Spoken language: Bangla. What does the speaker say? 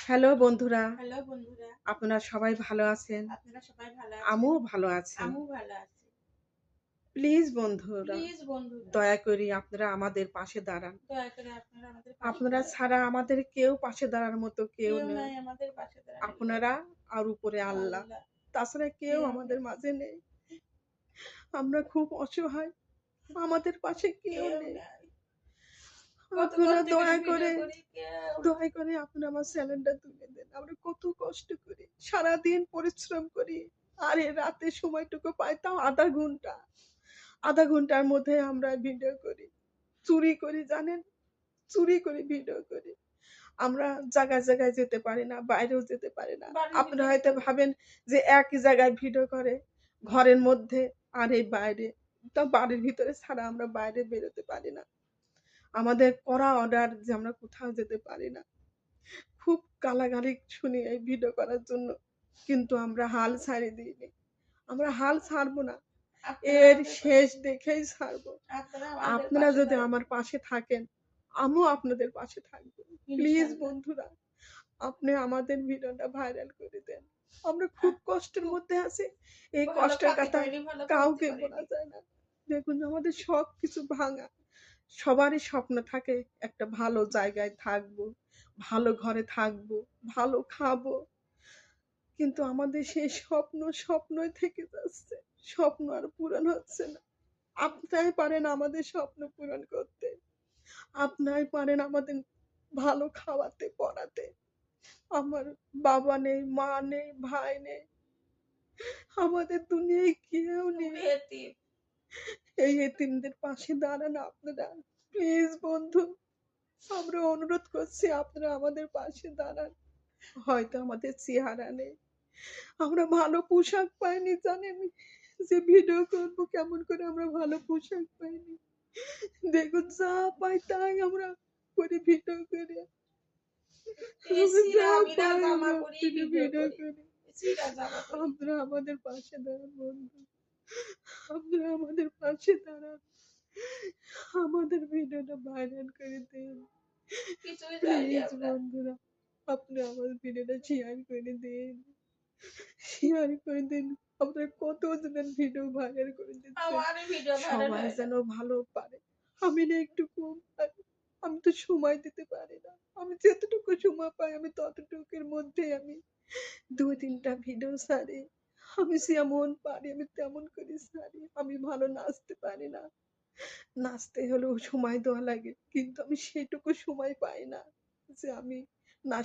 হ্যালো বন্ধুরা, হ্যালো বন্ধুরা, আপনারা সবাই ভালো আছেন? আপনারা সবাই ভালো আছেন? আমিও ভালো আছি। আমিও ভালো আছি। প্লিজ বন্ধুরা, প্লিজ বন্ধুরা, দয়া করে আপনারা আমাদের পাশে দাঁড়ান। দয়া করে আপনারা আমাদের পাশে আপনারা দাঁড়ান। ছাড়া আমাদের কেউ পাশে দাঁড়ানোর মতো কেউ কেউ নেই। নাই আমাদের পাশে দাঁড়ানোর আপনারা মতো। আর উপরে আল্লাহ। আল্লাহ, তাছাড়া কেউ কেউ আমাদের নেই, মাঝে নেই। আমরা খুব অসহায়। আমাদের পাশে কেউ কেউ নেই। নাই। কতক্ষণ আপনারা থেকে ভিডিও করি, কেউ নাই। দয়া করে আপনারা আমার চ্যানেলটা তুলে দেন। আমরা কত কষ্ট করি। সারাদিন পরিশ্রম করি। আর এই রাতে সময়টুকু পাই তাও ০.৫ ঘন্টা। ০.৫ ঘন্টার মধ্যে আমরা ভিডিও করি। চুরি করি জানেন? চুরি করে ভিডিও করি। আমরা জায়গায়, জায়গায় যেতে পারি না, বাইরেও যেতে পারি না। বাড়ির আপনারা ভিতরেই হয়তো করি। ভাবেন যে একই জায়গায় ভিডিও করে, ঘরের মধ্যে আর এই বাইরে। তো বাড়ির ভিতরে ছাড়া আমরা বাইরে বেরোতে পারি না। আমাদের কড়া অর্ডার যে আমরা কোথাও যেতে পারি না। খুব গালাগালি শুনি এই ভিডিও করার জন্য। কিন্তু আমরা হাল ছাড়ি দিইনি। আমরা হাল ছাড়বো না। আপনারা এর আমাদের শেষ দেখেই ছাড়বো। আপনারা আমাদের আপনারা পাশে যদি দাঁড়াবেন। আমার পাশে থাকেন, আমিও আপনাদের পাশে থাকবো। প্লিজ ইনশাআল্লাহ। বন্ধুরা, আপনি আমাদের ভিডিওটা ভাইরাল করে দেন। আমরা আহ খুব কষ্টের খুব মধ্যে আছি। এই ভালো কষ্টের খাতে কথা পারিনি, ভালো পড়তে কাউকে বলা পারিনি। যায় না। দেখুন আমাদের সবকিছু ভাঙা। সবারই স্বপ্ন থাকে একটা ভালো জায়গায় থাকবো, ভালো ঘরে থাকবো, ভালো খাবো। কিন্তু আমাদের সেই স্বপ্নই থেকে যাচ্ছে। স্বপ্ন আর পূরণ হচ্ছে না। আপনারাই পারেন আমাদের স্বপ্ন পূরণ করতে। আপনারাই পারেন আমাদের ভালো খাওয়াতে, পড়াতে। আমার বাবা নেই, মা নেই, ভাই নেই। আমাদের দুনিয়ায় কেউ নেই। তুমি এতিম। এই এতিমদের পাশে দাঁড়ান আপনারা। প্লিজ বন্ধু, আমরা অনুরোধ করছি আপনারা আমাদের পাশে দাঁড়ান। হয়তো আমাদের চেহারা নেই। আমরা ভালো পোশাক পাইনি জানেন? যে ভিডিও করব কেমন করে আমরা ভালো পোশাক পাইনি। দেখুন যা পাই তাই আমরা করি ভিডিও করে। এই আমরা যা ছিঁড়া বিড়া পাই জামা আমরা পরেই ভিডিও ভিডিও করি। করি। ছিঁড়া জামা পরি। আপনারা আমাদের পাশে দাঁড়ান বন্ধু। আপনারা আমাদের পাশে দাঁড়ান। আমাদের ভিডিওটা ভাইরাল করে দিন। কিছুই চাইনি প্লিজ আমরা। বন্ধুরা, আপনারা আমার ভিডিওটা শেয়ার করে দিন। শেয়ার করে দিন। আপনারা কতজনের ভিডিও ভাইরাল করে দিচ্ছেন। আমার ভিডিও ভাইরাল সবাই হয় না। যেন ভালো পারে। আমি না একটু কম পারি। আমি তো সময় দিতে পারি না। আমি যেতটুকু সময় পাই আমি ততটুকুর মধ্যে আমি ২-৩ টা ভিডিও ছাড়ি। আমি যেমন পারি আমি তেমন করে ছাড়ি। আমি ভালো নাচতে পারি না। নাচতে হলেও সময় দেওয়া লাগে। কিন্তু আমি সেটুকু সময় পাই না যে আমি নাচ